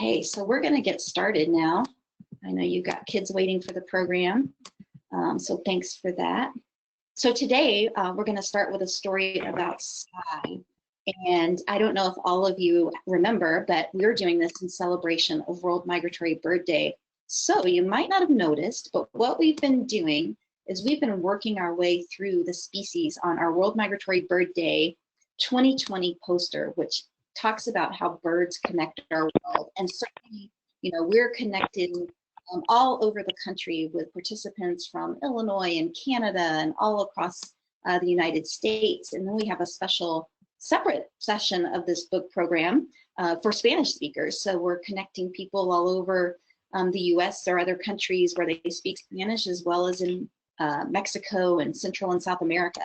Okay, so we're going to get started now. I know you've got kids waiting for the program, so thanks for that. So today we're going to start with a story about Skye. And I don't know if all of you remember, but we're doing this in celebration of World Migratory Bird Day. So you might not have noticed, but what we've been doing is we've been working our way through the species on our World Migratory Bird Day 2020 poster, which talks about how birds connect our world. And certainly, you know, we're connected all over the country with participants from Illinois and Canada and all across the United States. And then we have a special separate session of this book program for Spanish speakers. So we're connecting people all over the US or other countries where they speak Spanish, as well as in Mexico and Central and South America.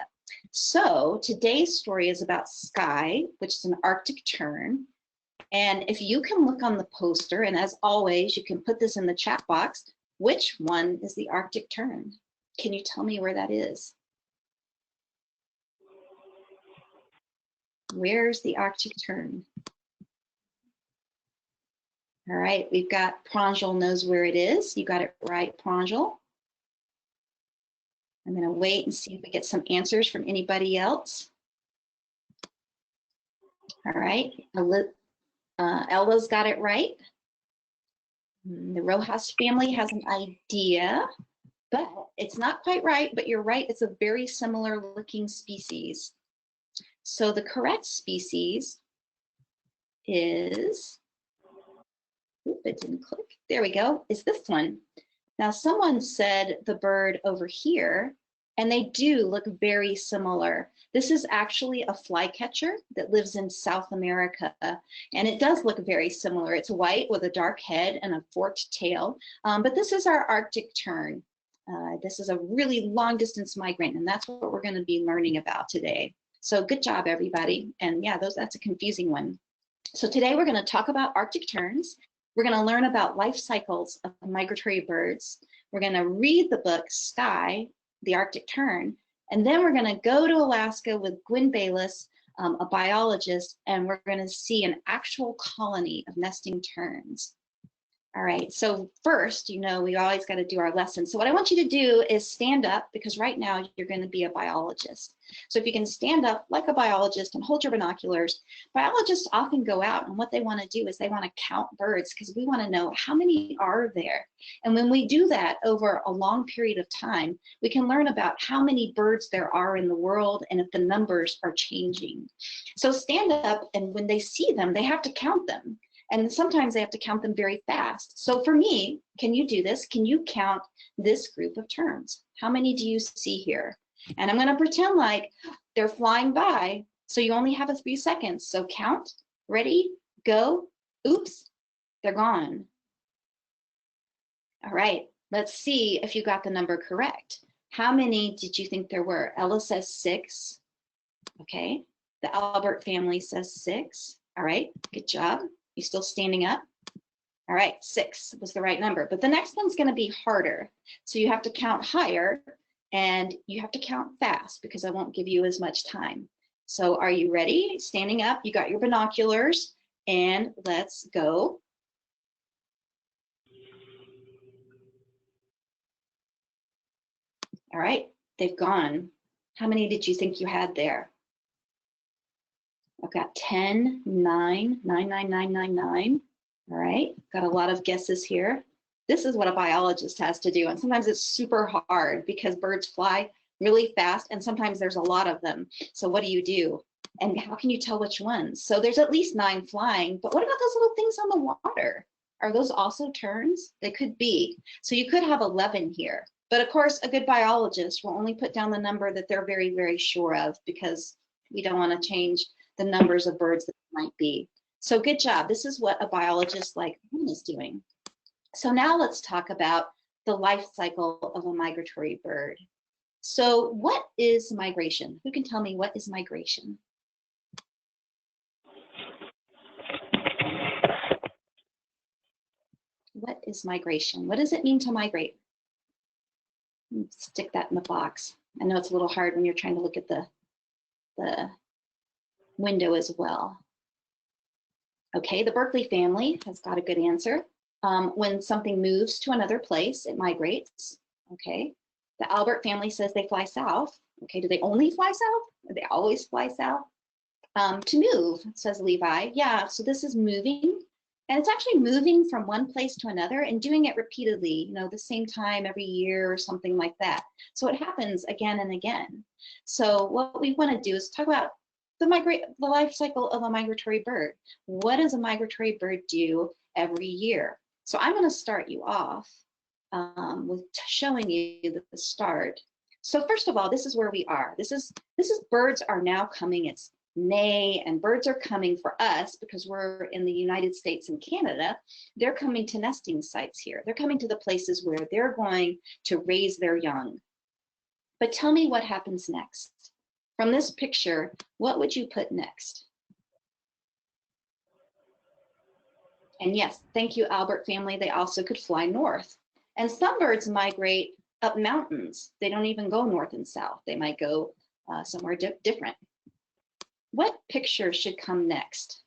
So today's story is about Skye, which is an Arctic tern. And if you can look on the poster, and as always, you can put this in the chat box, which one is the Arctic tern? Can you tell me where that is? Where's the Arctic tern? All right, we've got Pranjal knows where it is. You got it right, Pranjal. I'm going to wait and see if we get some answers from anybody else. All right, Ella's got it right. The Rojas family has an idea, but it's not quite right, but you're right, it's a very similar looking species. So the correct species is, oop, it didn't click, there we go, is this one. Now someone said the bird over here, and they do look very similar. This is actually a flycatcher that lives in South America, and it does look very similar. It's white with a dark head and a forked tail, but this is our Arctic tern. This is a really long distance migrant, and that's what we're going to be learning about today. So good job, everybody. And yeah, that's a confusing one. So today we're going to talk about Arctic terns. We're going to learn about life cycles of migratory birds. We're going to read the book Skye, the Arctic tern, and then we're going to go to Alaska with Gwen Baluss, a biologist, and we're going to see an actual colony of nesting terns. All right, so first, you know, we always got to do our lesson. So what I want you to do is stand up, because right now you're going to be a biologist. So if you can stand up like a biologist and hold your binoculars, biologists often go out, and what they want to do is they want to count birds, because we want to know how many are there. And when we do that over a long period of time, we can learn about how many birds there are in the world and if the numbers are changing. So stand up, and when they see them, they have to count them. And sometimes they have to count them very fast. So for me, can you do this? Can you count this group of terns? How many do you see here? And I'm going to pretend like they're flying by. So you only have a few seconds. So count, ready, go. Oops, they're gone. All right, let's see if you got the number correct. How many did you think there were? Ella says 6. Okay, the Albert family says 6. All right, good job. You still standing up? All right, 6 was the right number, but the next one's going to be harder. So you have to count higher, and you have to count fast, because I won't give you as much time. So are you ready? Standing up, you got your binoculars, and let's go. All right, they've gone. How many did you think you had there? I've got 10, 9, 9, 9, 9, 9, 9. All right, got a lot of guesses here. This is what a biologist has to do, and sometimes it's super hard because birds fly really fast, and sometimes there's a lot of them. So what do you do? And how can you tell which ones? So there's at least 9 flying, but what about those little things on the water? Are those also terns? They could be. So you could have 11 here. But of course, a good biologist will only put down the number that they're very, very sure of, because we don't want to change the numbers of birds that might be. So good job. This is what a biologist like Gwen is doing. So now let's talk about the life cycle of a migratory bird. So what is migration? Who can tell me what is migration? What is migration? What does it mean to migrate? Stick that in the box. I know it's a little hard when you're trying to look at the window as well. Okay, the Berkeley family has got a good answer. When something moves to another place, it migrates. Okay, the Albert family says they fly south. Okay, do they only fly south? Do they always fly south? To move, says Levi. Yeah, so this is moving. And it's actually moving from one place to another and doing it repeatedly, you know, the same time every year or something like that. So it happens again and again. So what we want to do is talk about the life cycle of a migratory bird. What does a migratory bird do every year? So I'm going to start you off with showing you the start. So first of all, this is where we are. This is birds are now coming. It's May, and birds are coming for us because we're in the United States and Canada. They're coming to nesting sites here. They're coming to the places where they're going to raise their young. But tell me what happens next. From this picture, what would you put next? And yes, thank you, Albert family. They also could fly north. And some birds migrate up mountains. They don't even go north and south. They might go somewhere different. What picture should come next?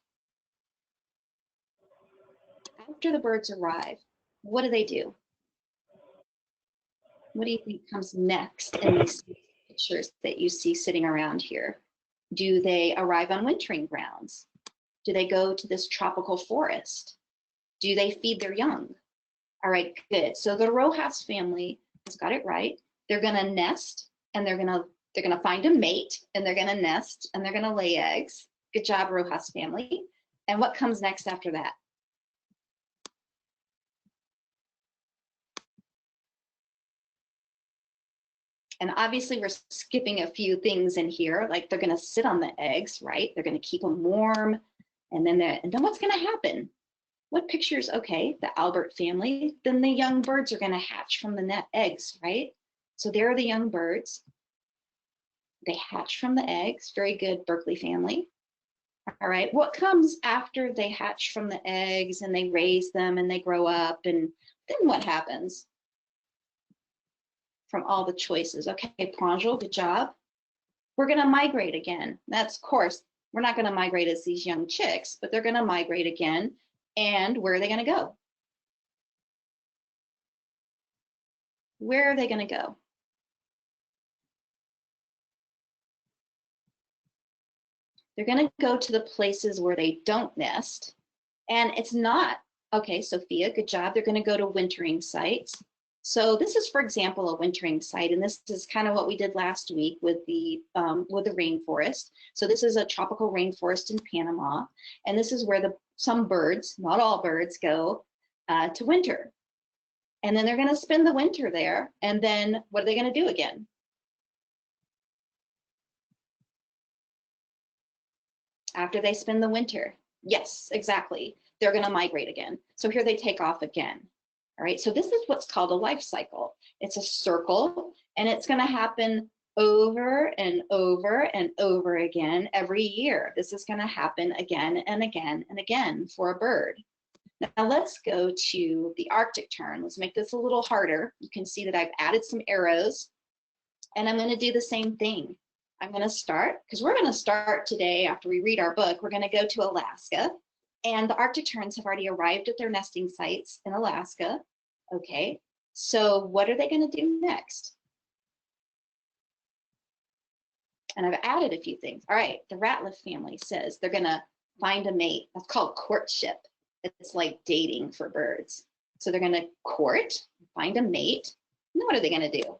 After the birds arrive, what do they do? What do you think comes next in these pictures that you see sitting around here? Do they arrive on wintering grounds? Do they go to this tropical forest? Do they feed their young? All right, good. So the Rojas family has got it right. They're gonna nest and they're gonna find a mate and they're gonna nest and they're gonna lay eggs. Good job, Rojas family. And what comes next after that? And obviously we're skipping a few things in here, like they're gonna sit on the eggs, right? They're gonna keep them warm. And then what's gonna happen? What pictures? Okay, the Albert family, then the young birds are gonna hatch from the eggs, right? So there are the young birds. They hatch from the eggs. Very good, Berkeley family. All right, what comes after they hatch from the eggs and they raise them and they grow up, and then what happens from all the choices? Okay, Pranjal, good job. We're gonna migrate again. That's, of course, we're not gonna migrate as these young chicks, but they're gonna migrate again. And where are they gonna go? Where are they gonna go? They're gonna go to the places where they don't nest. And it's not, okay, Sophia, good job. They're gonna go to wintering sites. So this is, for example, a wintering site, and this is kind of what we did last week with the rainforest. So this is a tropical rainforest in Panama, and this is where some birds, not all birds, go to winter. And then they're gonna spend the winter there, and then what are they gonna do again? After they spend the winter, yes, exactly, they're gonna migrate again. So here they take off again. All right, so this is what's called a life cycle. It's a circle, and it's gonna happen over and over and over again every year. This is gonna happen again and again and again for a bird. Now let's go to the Arctic tern. Let's make this a little harder. You can see that I've added some arrows, and I'm gonna do the same thing. I'm gonna start, because we're gonna start today after we read our book, we're gonna go to Alaska. And the Arctic terns have already arrived at their nesting sites in Alaska. Okay, so what are they gonna do next? And I've added a few things. All right, the ratlet family says they're gonna find a mate. That's called courtship. It's like dating for birds. So they're gonna court, find a mate. And then what are they gonna do?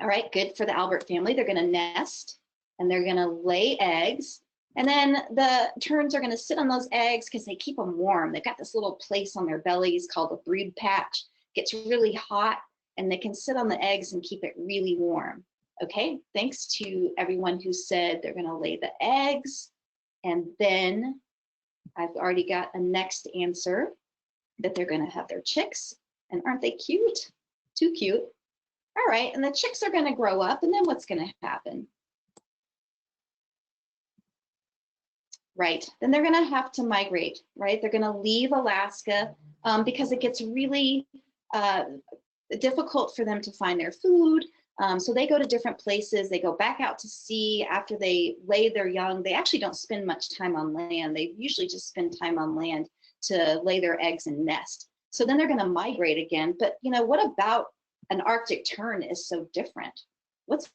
All right, good for the Albert family. They're gonna nest and they're gonna lay eggs. And then the terns are gonna sit on those eggs because they keep them warm. They've got this little place on their bellies called a brood patch. It gets really hot and they can sit on the eggs and keep it really warm. Okay, thanks to everyone who said they're gonna lay the eggs. And then I've already got a next answer that they're gonna have their chicks. And aren't they cute? Too cute. All right, and the chicks are gonna grow up, and then what's gonna happen? Right, then they're gonna have to migrate, right? They're gonna leave Alaska because it gets really difficult for them to find their food. So they go to different places. They go back out to sea after they lay their young. They actually don't spend much time on land. They usually just spend time on land to lay their eggs and nest. So then they're going to migrate again. But what about an Arctic tern is so different? What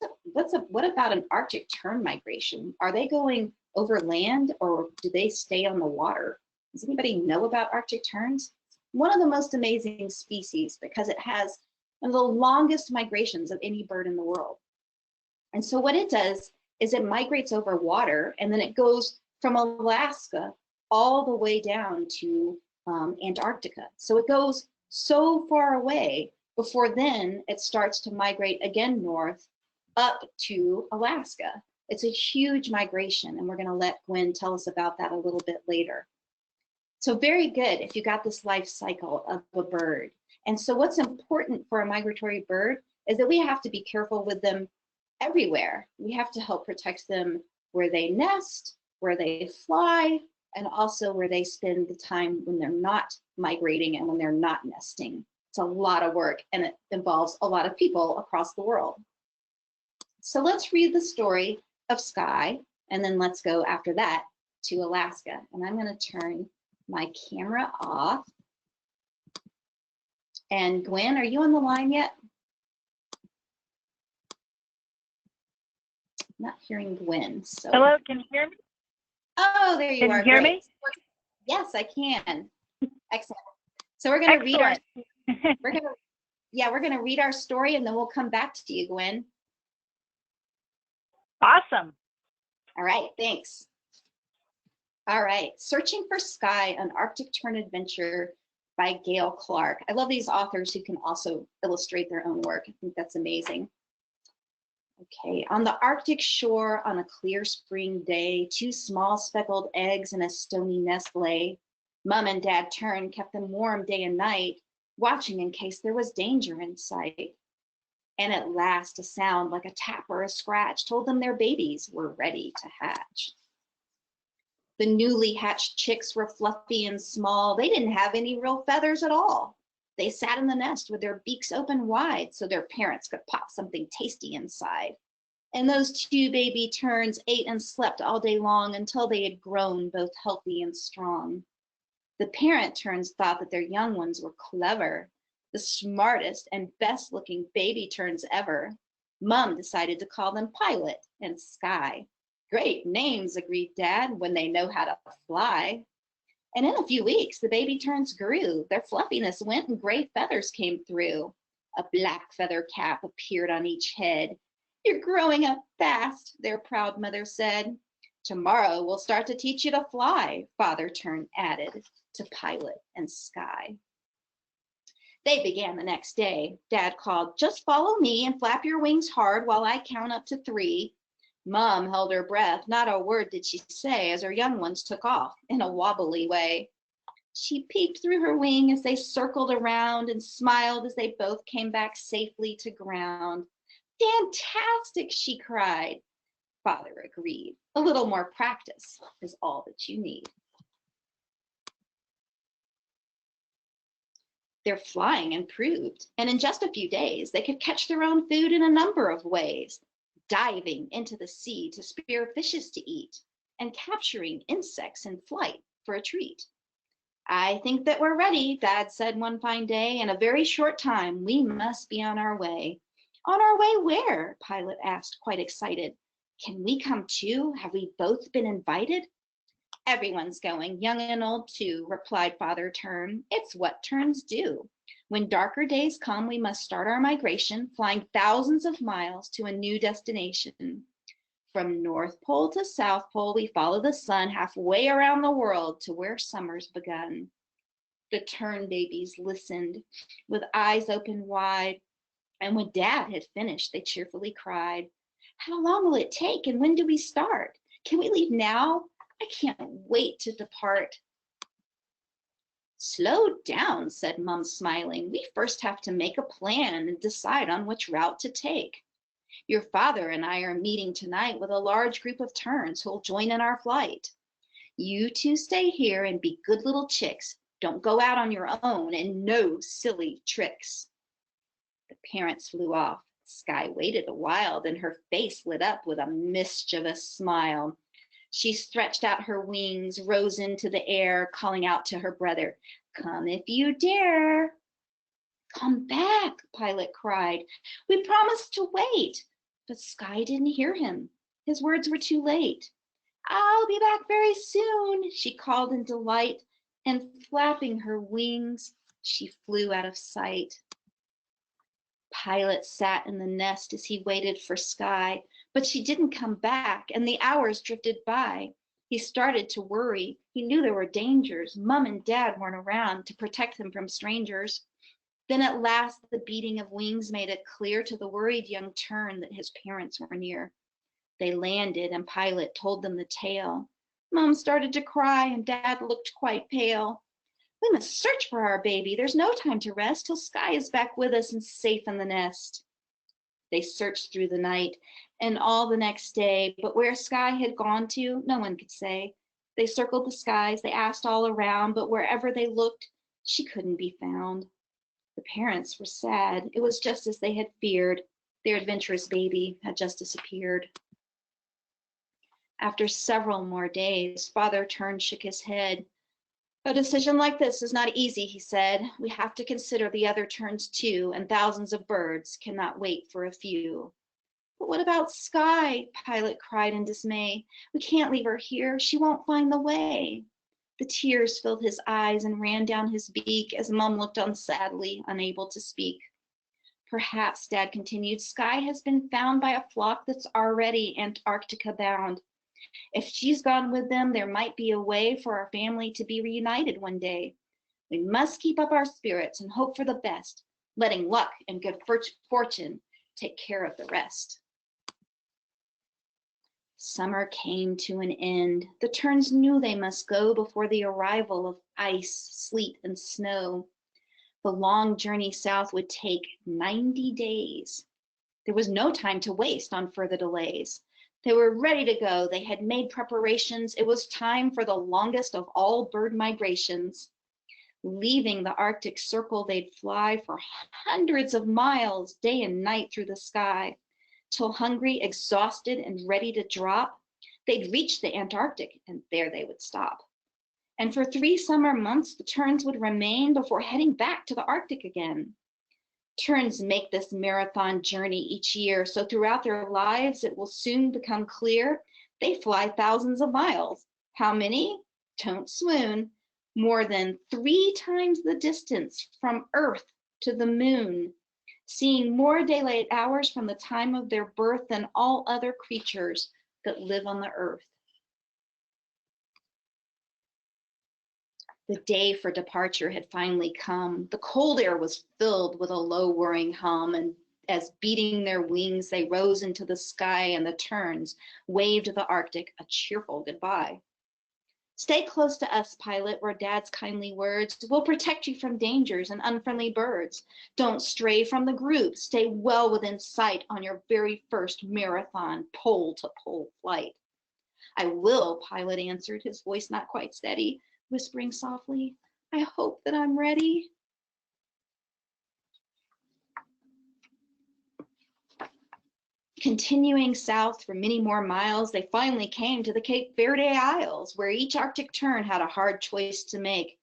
about an Arctic tern migration? Are they going over land or do they stay on the water? Does anybody know about Arctic terns? One of the most amazing species because it has one of the longest migrations of any bird in the world. And so what it does is it migrates over water and then it goes from Alaska all the way down to Antarctica. So it goes so far away before then it starts to migrate again north up to Alaska. It's a huge migration and we're going to let Gwen tell us about that a little bit later. So very good if you got this life cycle of a bird. And so what's important for a migratory bird is that we have to be careful with them everywhere. We have to help protect them where they nest, where they fly, and also where they spend the time when they're not migrating and when they're not nesting. It's a lot of work and it involves a lot of people across the world. So let's read the story of Skye and then let's go after that to Alaska. And I'm going to turn my camera off. And Gwen, are you on the line yet? I'm not hearing Gwen. So. Hello, can you hear me? Oh, there you are. Can you hear me? Yes, I can. Excellent. So we're going to read our. We're going to read our story and then we'll come back to you, Gwen. Awesome. All right, thanks. All right, Searching for Skye, an Arctic Tern Adventure by Gail Clarke. I love these authors who can also illustrate their own work. I think that's amazing. Okay, on the Arctic shore on a clear spring day, 2 small speckled eggs in a stony nest lay. Mom and Dad Tern kept them warm day and night, watching in case there was danger in sight. And at last a sound like a tap or a scratch told them their babies were ready to hatch. The newly hatched chicks were fluffy and small. They didn't have any real feathers at all. They sat in the nest with their beaks open wide so their parents could pop something tasty inside. And those 2 baby terns ate and slept all day long until they had grown both healthy and strong. The parent terns thought that their young ones were clever, the smartest and best looking baby terns ever. Mom decided to call them Pilot and Skye. Great names, agreed Dad, when they know how to fly. And in a few weeks, the baby terns grew. Their fluffiness went and gray feathers came through. A black feather cap appeared on each head. You're growing up fast, their proud mother said. Tomorrow we'll start to teach you to fly, Father Tern added to Pilot and Skye. They began the next day. Dad called, just follow me and flap your wings hard while I count up to 3. Mom held her breath. Not a word did she say as her young ones took off in a wobbly way. She peeked through her wing as they circled around and smiled as they both came back safely to ground. Fantastic, she cried. Father agreed. A little more practice is all that you need. Their flying improved, and in just a few days, they could catch their own food in a number of ways. Diving into the sea to spear fishes to eat, and capturing insects in flight for a treat. I think that we're ready, Dad said one fine day. In a very short time, we must be on our way. On our way where? Pilot asked, quite excited. Can we come too? Have we both been invited? Everyone's going, young and old too, replied Father Tern. It's what terns do. When darker days come, we must start our migration, flying thousands of miles to a new destination. From North Pole to South Pole, we follow the sun halfway around the world to where summer's begun. The tern babies listened with eyes open wide, and when Dad had finished, they cheerfully cried, how long will it take, and when do we start? Can we leave now? I can't wait to depart. Slow down, said Mom, smiling. We first have to make a plan and decide on which route to take. Your father and I are meeting tonight with a large group of terns who will join in our flight. You two stay here and be good little chicks. Don't go out on your own, and no silly tricks. The parents flew off, Skye waited a while, then her face lit up with a mischievous smile. She stretched out her wings, rose into the air, calling out to her brother, "Come if you dare." "Come back," Pilot cried. "We promised to wait." But Skye didn't hear him. His words were too late. "I'll be back very soon," she called in delight, and flapping her wings, she flew out of sight. Pilot sat in the nest as he waited for Skye, but she didn't come back, and the hours drifted by. He started to worry. He knew there were dangers. Mom and Dad weren't around to protect him from strangers. Then at last, the beating of wings made it clear to the worried young tern that his parents were near. They landed, and Pilot told them the tale. Mom started to cry, and Dad looked quite pale. "We must search for our baby. There's no time to rest till Skye is back with us and safe in the nest." They searched through the night and all the next day, but where Skye had gone to, no one could say. They circled the skies, they asked all around, but wherever they looked, she couldn't be found. The parents were sad. It was just as they had feared. Their adventurous baby had just disappeared. After several more days, Father Tern shook his head. "A decision like this is not easy," he said. "We have to consider the other terns too, and thousands of birds cannot wait for a few." "But what about Skye?" Pilot cried in dismay. "We can't leave her here. She won't find the way." The tears filled his eyes and ran down his beak as Mom looked on sadly, unable to speak. "Perhaps," Dad continued, "Skye has been found by a flock that's already Antarctica bound. If she's gone with them, there might be a way for our family to be reunited one day. We must keep up our spirits and hope for the best, letting luck and good fortune take care of the rest." Summer came to an end. The terns knew they must go before the arrival of ice, sleet, and snow. The long journey south would take 90 days. There was no time to waste on further delays. They were ready to go. They had made preparations. It was time for the longest of all bird migrations. Leaving the Arctic Circle, they'd fly for hundreds of miles, day and night through the sky, till hungry, exhausted, and ready to drop, they'd reach the Antarctic, and there they would stop. And for 3 summer months, the terns would remain before heading back to the Arctic again. Terns make this marathon journey each year, so throughout their lives, it will soon become clear they fly thousands of miles. How many? Don't swoon. More than 3 times the distance from Earth to the moon, seeing more daylight hours from the time of their birth than all other creatures that live on the Earth. The day for departure had finally come. The cold air was filled with a low whirring hum, and as beating their wings, they rose into the sky, and the terns waved the Arctic a cheerful goodbye. "Stay close to us, Pilot," were Dad's kindly words. "We'll protect you from dangers and unfriendly birds. Don't stray from the group. Stay well within sight on your very first marathon pole-to-pole flight." "I will," Pilot answered, his voice not quite steady, whispering softly, "I hope that I'm ready." Continuing south for many more miles, they finally came to the Cape Verde Isles, where each Arctic tern had a hard choice to make.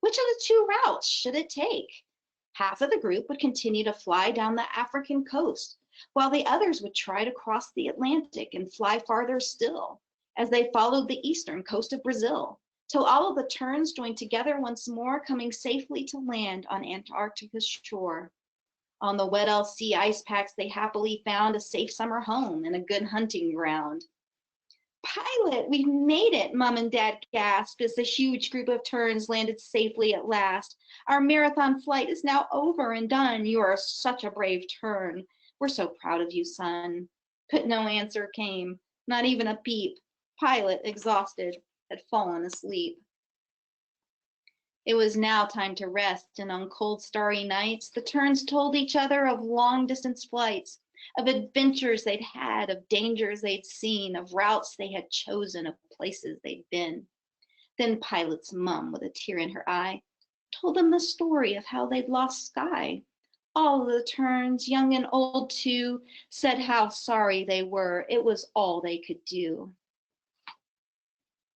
Which of the 2 routes should it take? Half of the group would continue to fly down the African coast, while the others would try to cross the Atlantic and fly farther still, as they followed the eastern coast of Brazil, till all of the terns joined together once more, coming safely to land on Antarctica's shore. On the Weddell Sea ice packs, they happily found a safe summer home and a good hunting ground. "Pilot, we've made it," Mom and Dad gasped as the huge group of terns landed safely at last. "Our marathon flight is now over and done. You are such a brave tern. We're so proud of you, son." But no answer came, not even a peep. Pilot, exhausted, had fallen asleep. It was now time to rest, and on cold, starry nights, the terns told each other of long-distance flights, of adventures they'd had, of dangers they'd seen, of routes they had chosen, of places they'd been. Then Pilot's mom, with a tear in her eye, told them the story of how they'd lost Skye. All the terns, young and old too, said how sorry they were. It was all they could do.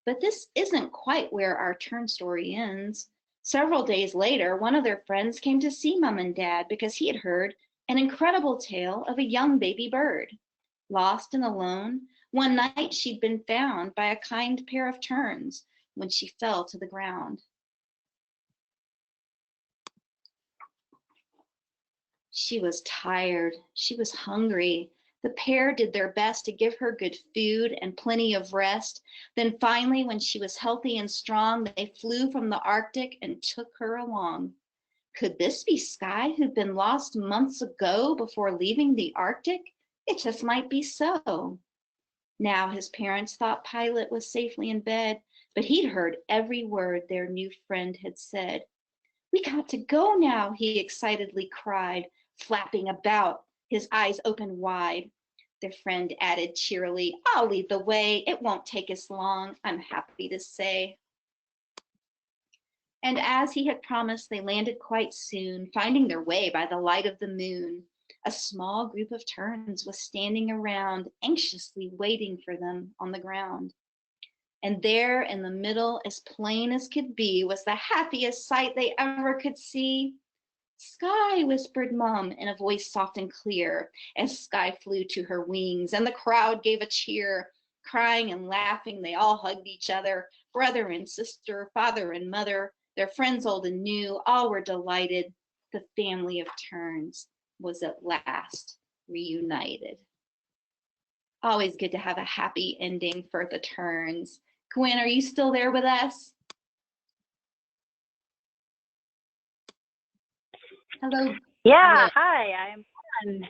But this isn't quite where our tern story ends. Several days later, one of their friends came to see Mom and Dad because he had heard an incredible tale of a young baby bird. Lost and alone, one night she'd been found by a kind pair of terns when she fell to the ground. She was tired. She was hungry. The pair did their best to give her good food and plenty of rest. Then finally, when she was healthy and strong, they flew from the Arctic and took her along. Could this be Skye, who'd been lost months ago before leaving the Arctic? It just might be so. Now his parents thought Pilot was safely in bed, but he'd heard every word their new friend had said. "We got to go now," he excitedly cried, flapping about, his eyes open wide. Their friend added cheerily, "I'll lead the way. It won't take us long, I'm happy to say." And as he had promised, they landed quite soon, finding their way by the light of the moon. A small group of terns was standing around, anxiously waiting for them on the ground. And there in the middle, as plain as could be, was the happiest sight they ever could see. "Skye," whispered Mum in a voice soft and clear, as Skye flew to her wings, and the crowd gave a cheer. Crying and laughing, they all hugged each other, brother and sister, father and mother, their friends old and new, all were delighted. The family of terns was at last reunited. Always good to have a happy ending for the terns. Gwen, are you still there with us? Hello. Yeah, hi, I'm on.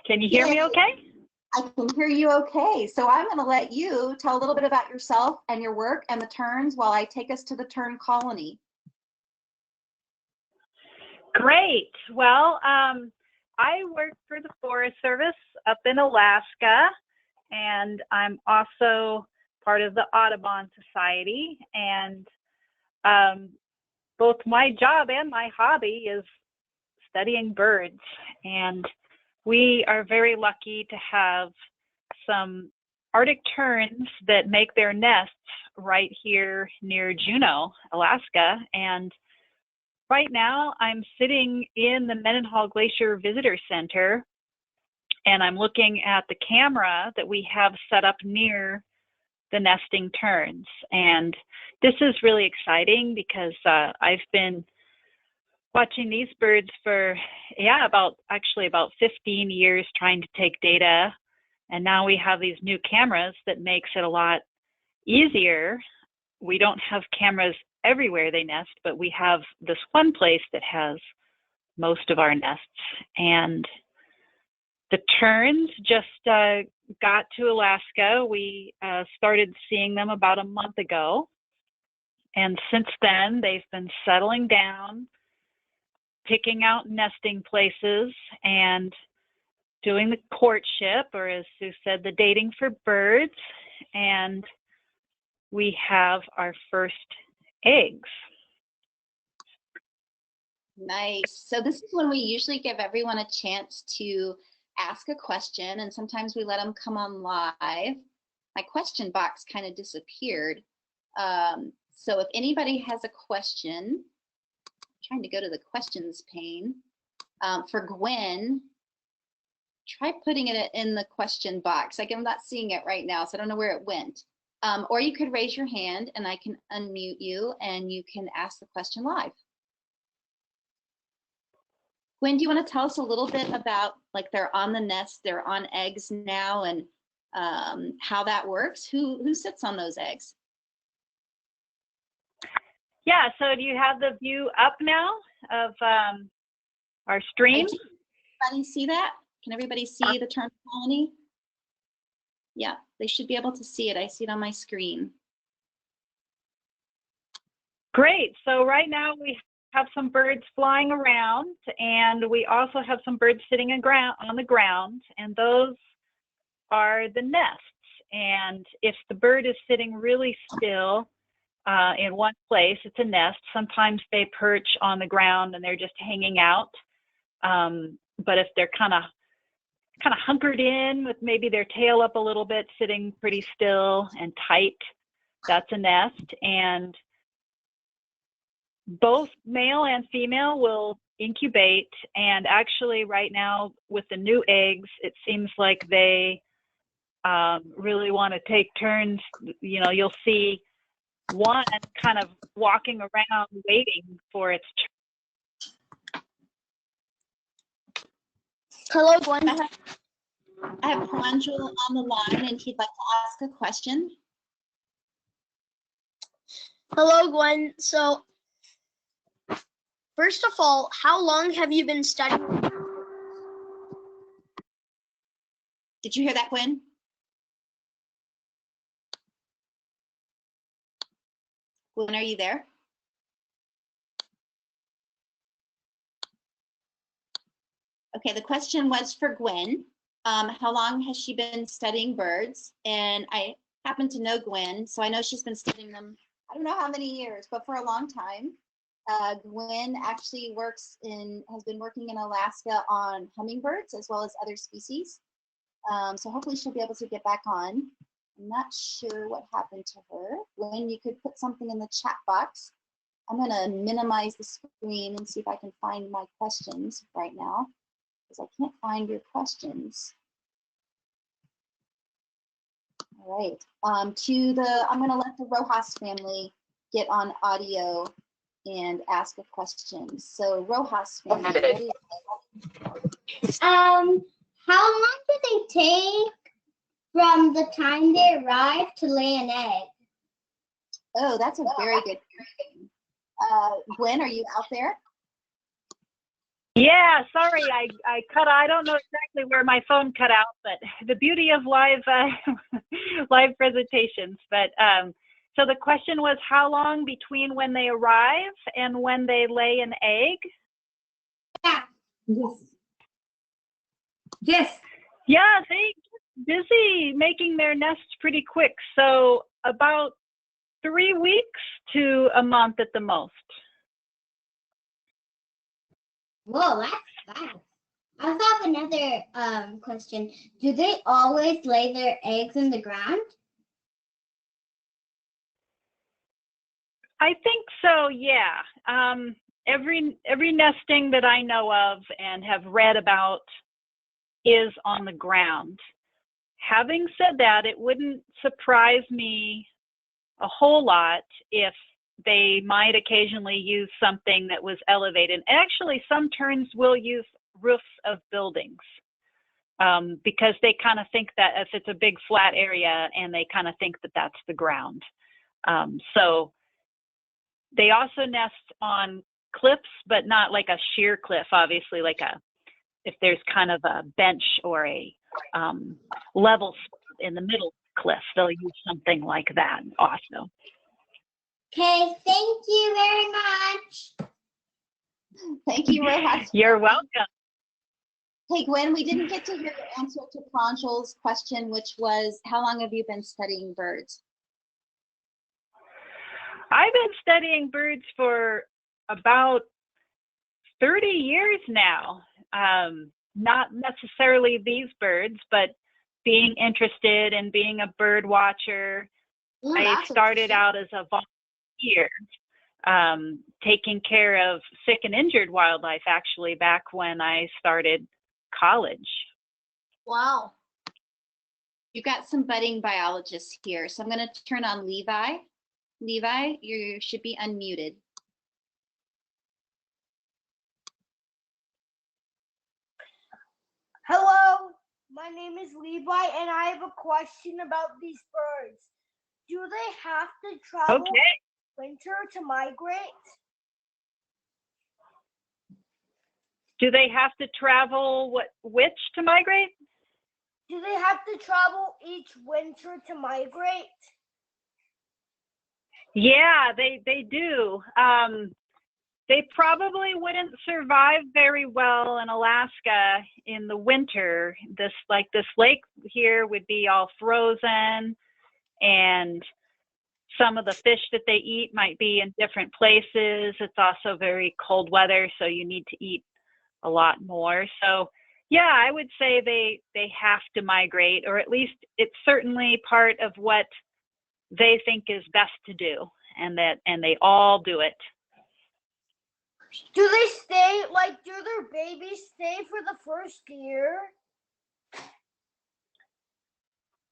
Can you hear me okay? I can hear you okay. So I'm going to let you tell a little bit about yourself and your work and the terns while I take us to the tern colony. Great. Well, I work for the Forest Service up in Alaska, and I'm also part of the Audubon Society. And both my job and my hobby is studying birds. And we are very lucky to have some Arctic terns that make their nests right here near Juneau, Alaska. And right now I'm sitting in the Mendenhall Glacier Visitor Center, and I'm looking at the camera that we have set up near the nesting terns. And this is really exciting because I've been watching these birds for, about 15 years trying to take data. And now we have these new cameras that makes it a lot easier. We don't have cameras everywhere they nest, but we have this one place that has most of our nests. And the terns just got to Alaska. We started seeing them about a month ago. And since then, they've been settling down, picking out nesting places, and doing the courtship, or as Sue said, the dating for birds. And we have our first eggs. Nice. So this is when we usually give everyone a chance to ask a question, and sometimes we let them come on live. My question box kind of disappeared. So if anybody has a question, I'm trying to go to the questions pane. For Gwen, try putting it in the question box. I'm not seeing it right now, so I don't know where it went. Or you could raise your hand and I can unmute you and you can ask the question live. Gwen, do you want to tell us a little bit about, like, they're on the nest, they're on eggs now, and how that works? Who sits on those eggs? Yeah, so do you have the view up now of our stream? Can everybody see that? Can everybody see the tern colony? Yeah, they should be able to see it. I see it on my screen. Great. So right now we have some birds flying around, and we also have some birds sitting on the ground, and those are the nests. And if the bird is sitting really still, in one place. It's a nest. Sometimes they perch on the ground and they're just hanging out. But if they're kind of hunkered in with maybe their tail up a little bit, sitting pretty still and tight, that's a nest. And both male and female will incubate. And actually right now with the new eggs, it seems like they really want to take turns. You know, you'll see one kind of walking around waiting for its turn. Hello, Gwen. I have Pranjal on the line and he'd like to ask a question. Hello, Gwen. So, first of all, how long have you been studying? Did you hear that, Gwen? Gwen, are you there? Okay, the question was for Gwen. How long has she been studying birds? And I happen to know Gwen, so I know she's been studying them, I don't know how many years, but for a long time. Gwen actually has been working in Alaska on hummingbirds as well as other species. So hopefully she'll be able to get back on. I'm not sure what happened to her. Gwen, you could put something in the chat box. I'm gonna minimize the screen and see if I can find my questions right now, because I can't find your questions. All right, I'm gonna let the Rojas family get on audio and ask a question. So Rojas family, how long do they take from the time they arrive to lay an egg? Oh, that's a very good question. Gwen, are you out there? Yeah, sorry, I cut. I don't know exactly where my phone cut out, but the beauty of live live presentations. But so the question was, how long between when they arrive and when they lay an egg? Yeah. Yes. Yes. Yeah, they get busy making their nests pretty quick. So about 3 weeks to a month at the most. Whoa, that's fast. I have another question. Do they always lay their eggs in the ground? I think so, yeah. Every nesting that I know of and have read about is on the ground. Having said that, it wouldn't surprise me a whole lot if they might occasionally use something that was elevated. Actually, some terns will use roofs of buildings because they kind of think that if it's a big flat area and they kind of think that that's the ground. So they also nest on cliffs, but not like a sheer cliff, obviously, like if there's kind of a bench or a level in the middle cliff, they'll use something like that also. Okay, thank you very much. Thank you, Rojas. You're welcome. Hey, Gwen, we didn't get to hear the answer to Pranjal's question, which was, how long have you been studying birds? I've been studying birds for about 30 years now. Not necessarily these birds, but being interested in being a bird watcher. Ooh, I started out as a volunteer, taking care of sick and injured wildlife, actually, back when I started college. Wow. You've got some budding biologists here, so I'm going to turn on Levi. Levi, you should be unmuted. Hello, my name is Levi, and I have a question about these birds. Do they have to travel winter to migrate? Do they have to travel which to migrate? Do they have to travel each winter to migrate? Yeah, they do. They probably wouldn't survive very well in Alaska in the winter. This lake here would be all frozen, and some of the fish that they eat might be in different places. It's also very cold weather, so you need to eat a lot more. So yeah, I would say they have to migrate, or at least it's certainly part of what they think is best to do, and they all do it. Do they stay, like, do their babies stay for the first year?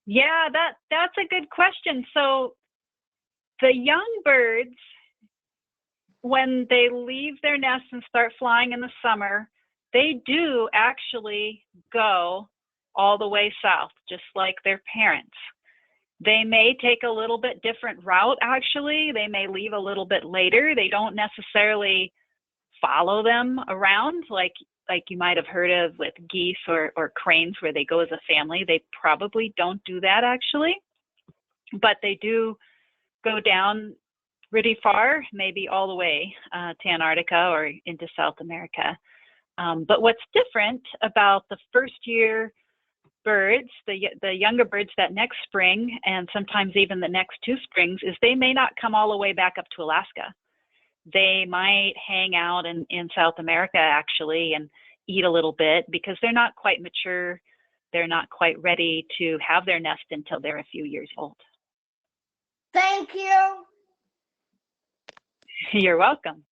Yeah, that's a good question. So the young birds, when they leave their nests and start flying in the summer, they do actually go all the way south, just like their parents. They may take a little bit different route, actually. They may leave a little bit later. They don't necessarily follow them around like you might have heard of with geese or cranes, where they go as a family. They probably don't do that, actually. But they do go down pretty far, maybe all the way to Antarctica or into South America. But what's different about the first year birds, the younger birds that next spring, and sometimes even the next 2 springs, is they may not come all the way back up to Alaska. They might hang out in South America, actually, and eat a little bit because they're not quite mature. They're not quite ready to have their nest until they're a few years old. Thank you. You're welcome.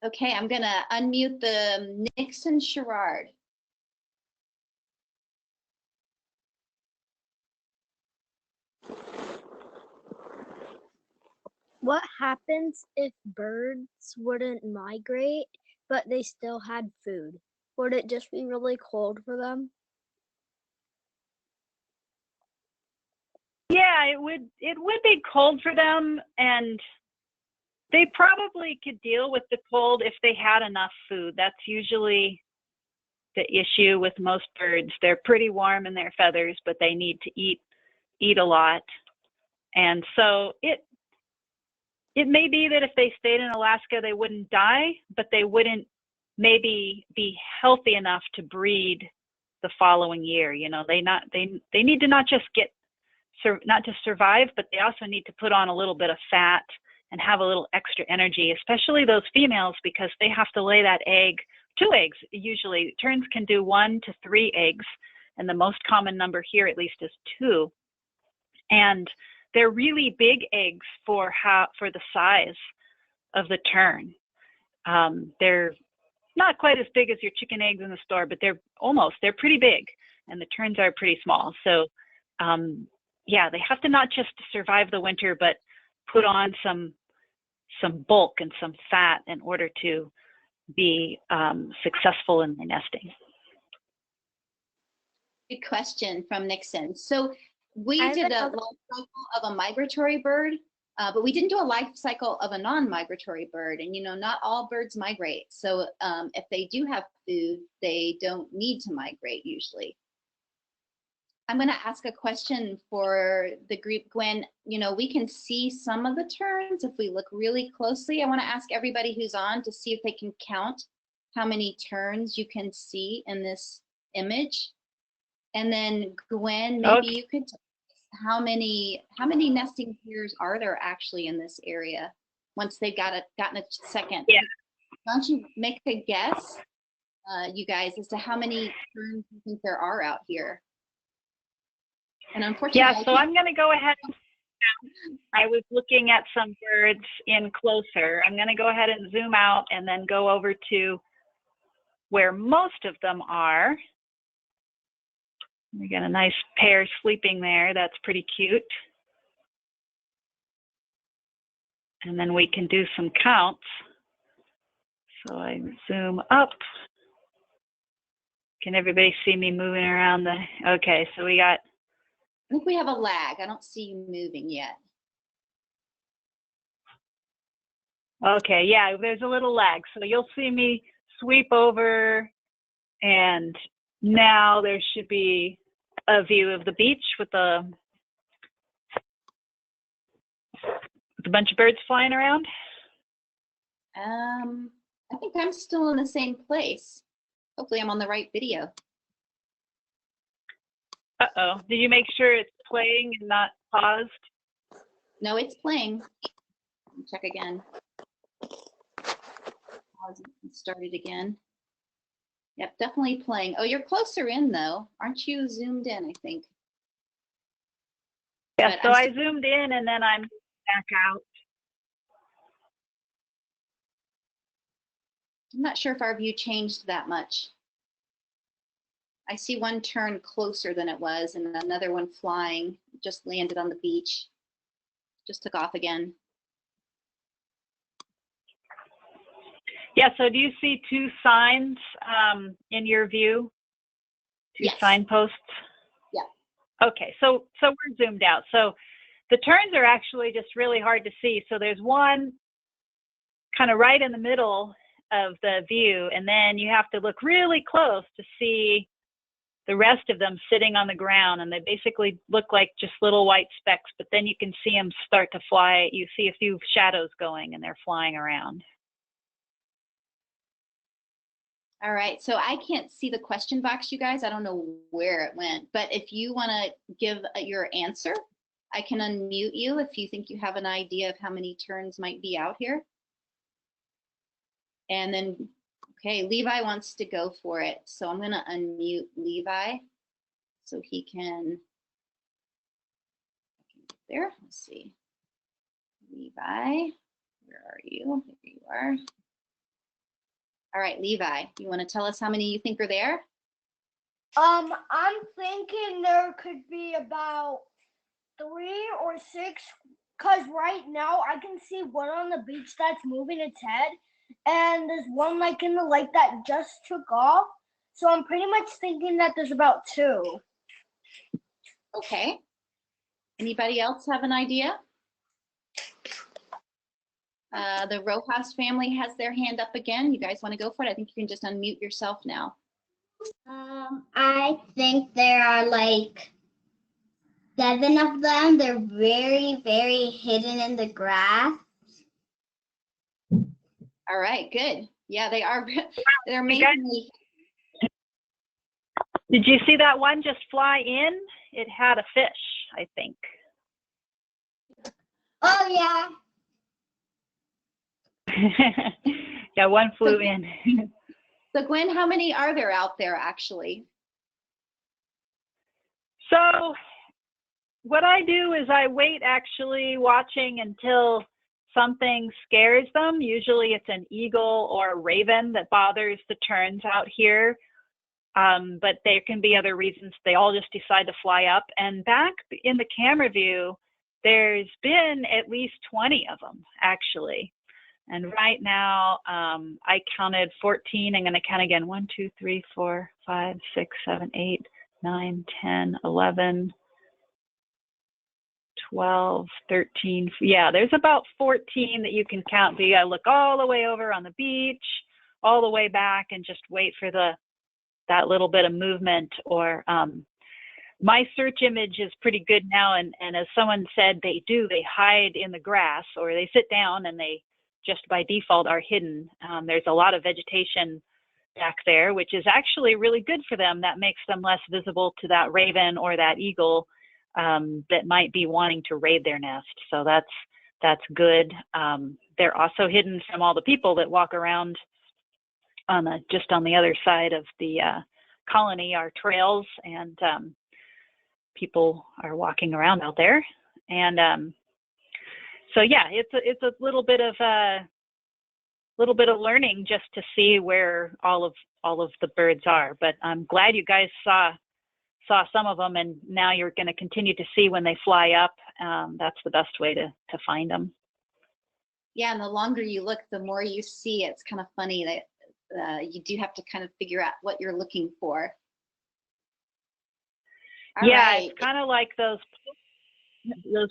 Okay, I'm going to unmute the Nixon Sherrard. What happens if birds wouldn't migrate, but they still had food? Would it just be really cold for them? Yeah, it would be cold for them, and they probably could deal with the cold if they had enough food. That's usually the issue with most birds. They're pretty warm in their feathers, but they need to eat a lot. And so it may be that if they stayed in Alaska, they wouldn't die, but they wouldn't maybe be healthy enough to breed the following year. You know, they need to not just survive, but they also need to put on a little bit of fat and have a little extra energy, especially those females, because they have to lay that egg, 2 eggs. Usually terns can do 1 to 3 eggs, and the most common number here at least is 2. And they're really big eggs for the size of the tern. They're not quite as big as your chicken eggs in the store, but they're pretty big, and the terns are pretty small. So yeah, they have to not just survive the winter, but put on some bulk and some fat in order to be successful in the nesting. Good question from Nixon. So we I did a have life cycle of a migratory bird, but we didn't do a life cycle of a non-migratory bird. And, you know, not all birds migrate. So if they do have food, they don't need to migrate usually. I'm going to ask a question for the group, Gwen. You know, we can see some of the terns if we look really closely. I want to ask everybody who's on to see if they can count how many terns you can see in this image. And then Gwen, maybe you could tell us how many nesting pairs are there actually in this area once they've gotten a second. Yeah. Why don't you make a guess, you guys, as to how many terns you think there are out here? And unfortunately, yeah, so I'm going to go ahead. I was looking at some birds in closer. I'm going to go ahead and zoom out and then go over to where most of them are. We got a nice pair sleeping there. That's pretty cute. And then we can do some counts. So I zoom up. Can everybody see me moving around the, okay, so we got, I think we have a lag. I don't see you moving yet. okay, yeah, there's a little lag. So you'll see me sweep over, and now there should be a view of the beach with a bunch of birds flying around. I think I'm still in the same place. Hopefully I'm on the right video. Uh-oh, did you make sure it's playing and not paused? No, it's playing. Check again. Pause and start it again. Yep, definitely playing. Oh, you're closer in though. Aren't you zoomed in, I think? Yeah, But so I zoomed in and then I'm back out. I'm not sure if our view changed that much. I see one tern closer than it was and another one flying, just landed on the beach. Just took off again. Yeah, so do you see two signs in your view? Two Yes. signposts? Yeah. Okay, so we're zoomed out. So the terns are actually just really hard to see. So there's one kind of right in the middle of the view, and then you have to look really close to see the rest of them sitting on the ground, and they basically look like just little white specks, but then you can see them start to fly. You see a few shadows going and they're flying around. All right, so I can't see the question box, you guys. I don't know where it went, but if you want to give your answer, I can unmute you if you think you have an idea of how many terns might be out here. And then, okay, Levi wants to go for it. So I'm going to unmute Levi so he can, there, let's see. Levi, where are you? Here you are. All right, Levi, you want to tell us how many you think are there? I'm thinking there could be about 3 or 6, because right now I can see one on the beach that's moving its head, and there's one like in the lake that just took off. So I'm pretty much thinking that there's about 2. Okay. Anybody else have an idea? The Rojas family has their hand up again. You guys want to go for it? I think you can just unmute yourself now. I think there are like 7 of them. They're very, very hidden in the grass. All right, good. Yeah, they are. They're mainly. Did you see that one just fly in? It had a fish, I think. Oh, yeah. Yeah, one flew in. So Gwen, how many are there out there actually? So what I do is I wait actually watching until something scares them. Usually it's an eagle or a raven that bothers the terns out here. But there can be other reasons. They all just decide to fly up. And back in the camera view, there's been at least 20 of them actually. And right now, I counted 14. I'm going to count again. 1, 2, 3, 4, 5, 6, 7, 8, 9, 10, 11, 12, 13. Yeah, there's about 14 that you can count. So you got to look all the way over on the beach, all the way back, and just wait for that little bit of movement. Or my search image is pretty good now. And as someone said, they hide in the grass, or they sit down and they just by default are hidden. There's a lot of vegetation back there, which is actually really good for them. That makes them less visible to that raven or that eagle that might be wanting to raid their nest. So that's good. They're also hidden from all the people that walk around just on the other side of the colony, our trails, and people are walking around out there. And so yeah, it's a little bit of learning just to see where all of the birds are. But I'm glad you guys saw some of them, and now you're going to continue to see when they fly up. That's the best way to find them. Yeah, and the longer you look, the more you see. It's kind of funny that you do have to kind of figure out what you're looking for. All right. It's kind of like those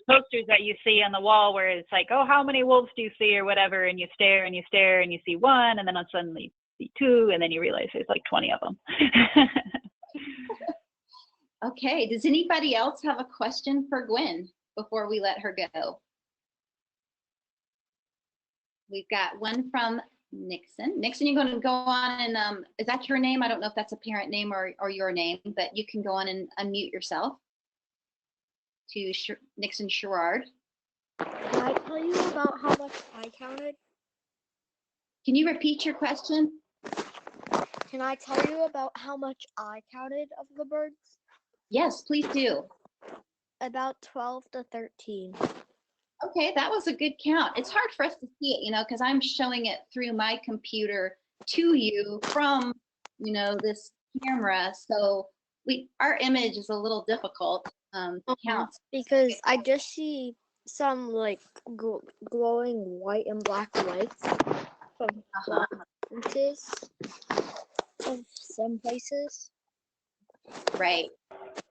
posters that you see on the wall where it's like, oh, how many wolves do you see or whatever, and you stare and you stare and you see one, and then suddenly you see 2, and then you realize there's like 20 of them. Okay, does anybody else have a question for Gwen before we let her go? We've got one from Nixon. Nixon, you're going to go on and, is that your name? I don't know if that's a parent name or your name, but you can go on and unmute yourself to Nixon Sherrard. Can I tell you about how much I counted? Can you repeat your question? Can I tell you about how much I counted of the birds? Yes, please do. About 12 to 13. Okay, that was a good count. It's hard for us to see it, because I'm showing it through my computer to you from, this camera. So our image is a little difficult to count. Because I just see some like glowing white and black lights from places of some places. Right,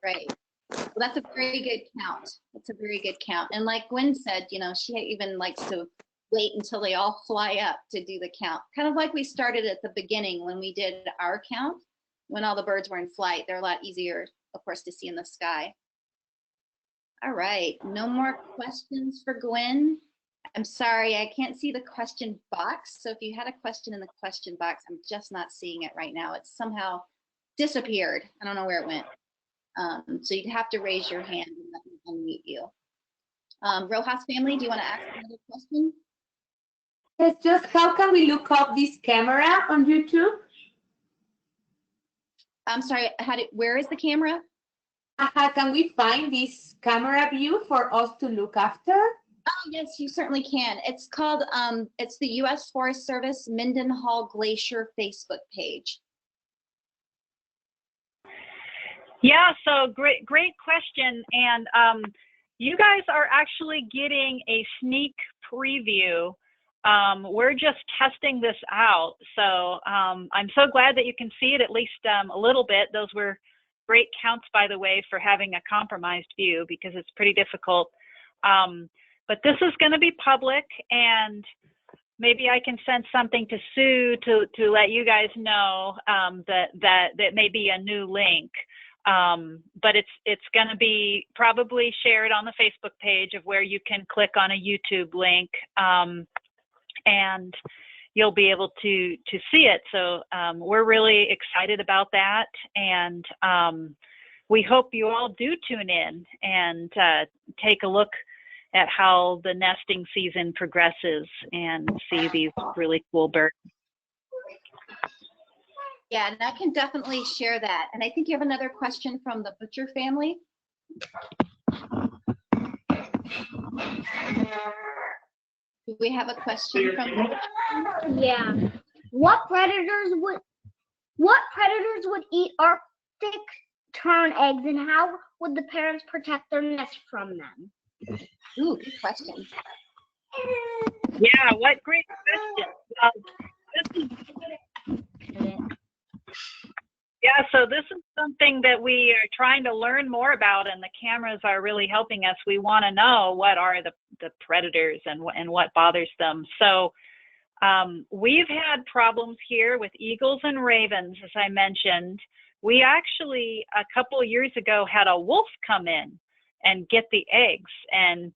right. Well, that's a very good count. That's a very good count. And like Gwen said, she even likes to wait until they all fly up to do the count. Kind of like we started at the beginning when we did our count, when all the birds were in flight. They're a lot easier, of course, to see in the sky. All right, no more questions for Gwen. I'm sorry, I can't see the question box. So if you had a question in the question box, I'm just not seeing it right now. It's somehow disappeared. I don't know where it went. So you'd have to raise your hand and let me unmute you. Rojas family, do you want to ask another question? It's just how can we look up this camera on YouTube? I'm sorry, where is the camera? How can we find this camera view for us to look after? Oh, yes, you certainly can. It's called, it's the U.S. Forest Service Mendenhall Glacier Facebook page. Yeah, so great question. And you guys are actually getting a sneak preview. We're just testing this out. So I'm so glad that you can see it at least a little bit. Those were great counts, by the way, for having a compromised view because it's pretty difficult. But this is going to be public, and maybe I can send something to Sue to let you guys know that may be a new link. But it's going to be probably shared on the Facebook page of where you can click on a YouTube link, and you'll be able to see it. So we're really excited about that, and we hope you all do tune in and take a look at how the nesting season progresses and see these really cool birds. Yeah, and I can definitely share that. And I think you have another question from the Butcher family. Do we have a question from the Yeah. What predators would eat Arctic tern eggs, and how would the parents protect their nest from them? Ooh, good question. Yeah, what great question. So this is something that we are trying to learn more about, and the cameras are really helping us. We want to know what are the predators and what bothers them. So we've had problems here with eagles and ravens, as I mentioned. We actually, a couple of years ago, had a wolf come in and get the eggs. And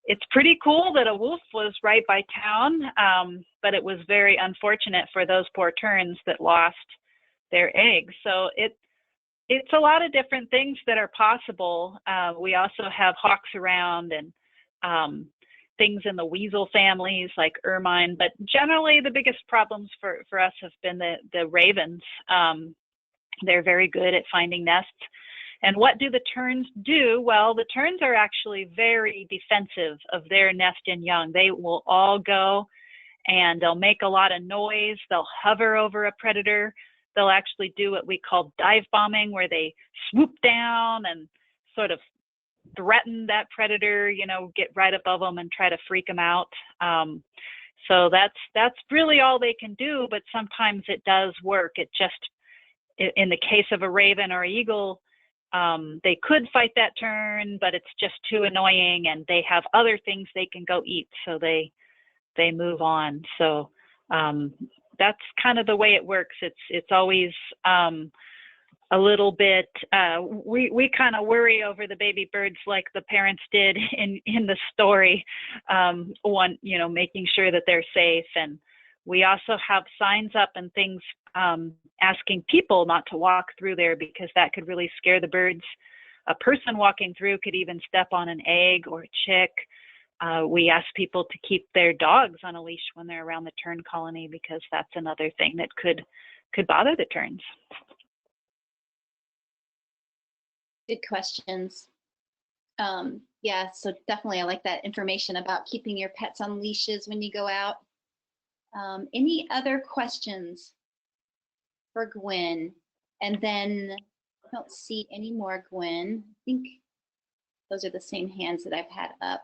it's pretty cool that a wolf was right by town, but it was very unfortunate for those poor terns that lost their eggs. So it's a lot of different things that are possible. We also have hawks around and things in the weasel families like ermine, but generally the biggest problems for us have been the ravens. They're very good at finding nests. And what do the terns do? Well, the terns are actually very defensive of their nest and young. They will all go and they'll make a lot of noise. They'll hover over a predator. They'll actually do what we call dive bombing, where they swoop down and sort of threaten that predator, get right above them and try to freak them out. So that's really all they can do, but sometimes it does work. It just, in the case of a raven or eagle, they could fight that tern, but it's just too annoying, and they have other things they can go eat, so they move on. So that's kind of the way it works. It's always a little bit, we kind of worry over the baby birds like the parents did in the story, making sure that they're safe. And we also have signs up and things asking people not to walk through there because that could really scare the birds. A person walking through could even step on an egg or a chick. we ask people to keep their dogs on a leash when they're around the tern colony, because that's another thing that could bother the terns. Good questions. Yeah, so definitely I like that information about keeping your pets on leashes when you go out. Any other questions for Gwen? And then I don't see any more, Gwen. I think those are the same hands that I've had up.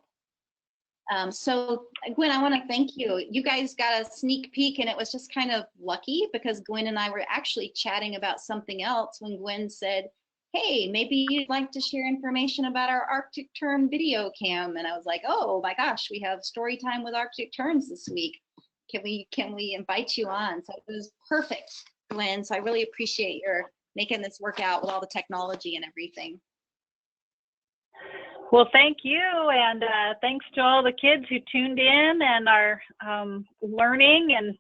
So Gwen, I want to thank you. You guys got a sneak peek, and it was just kind of lucky because Gwen and I were actually chatting about something else when Gwen said, hey, maybe you'd like to share information about our Arctic Tern video cam. And I was like, oh my gosh, we have story time with Arctic Terns this week. Can we invite you on? So it was perfect, Gwen. So I really appreciate your making this work out with all the technology and everything. Well, thank you, and thanks to all the kids who tuned in and are learning. And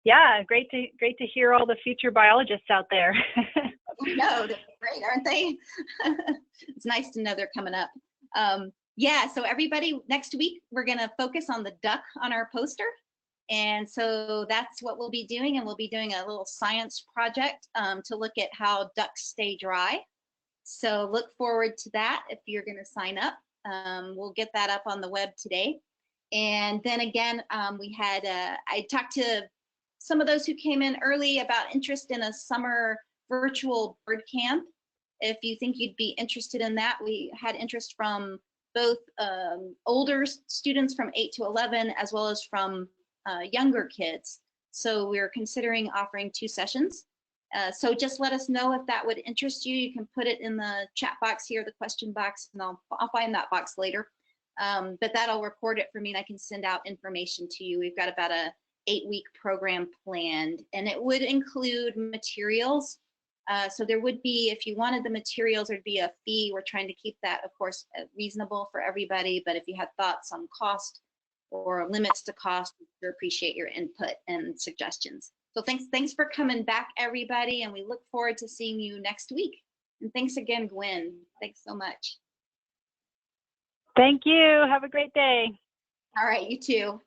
yeah, great to hear all the future biologists out there. I know, they're great, aren't they? It's nice to know they're coming up. Yeah, so everybody, next week, we're going to focus on the duck on our poster. And so that's what we'll be doing. And we'll be doing a little science project to look at how ducks stay dry. So look forward to that if you're going to sign up. We'll get that up on the web today. And then again, I talked to some of those who came in early about interest in a summer virtual bird camp. If you think you'd be interested in that, we had interest from both older students from 8 to 11 as well as from younger kids. So we're considering offering 2 sessions. So just let us know if that would interest you. You can put it in the chat box here, the question box, and I'll find that box later. But that'll record it for me and I can send out information to you. We've got about a 8-week program planned, and it would include materials. So there would be, if you wanted the materials, there'd be a fee. We're trying to keep that, of course, reasonable for everybody. But if you had thoughts on cost or limits to cost, we appreciate your input and suggestions. So thanks for coming back, everybody, and we look forward to seeing you next week. And thanks again, Gwen. Thanks so much. Thank you. Have a great day. All right, you too.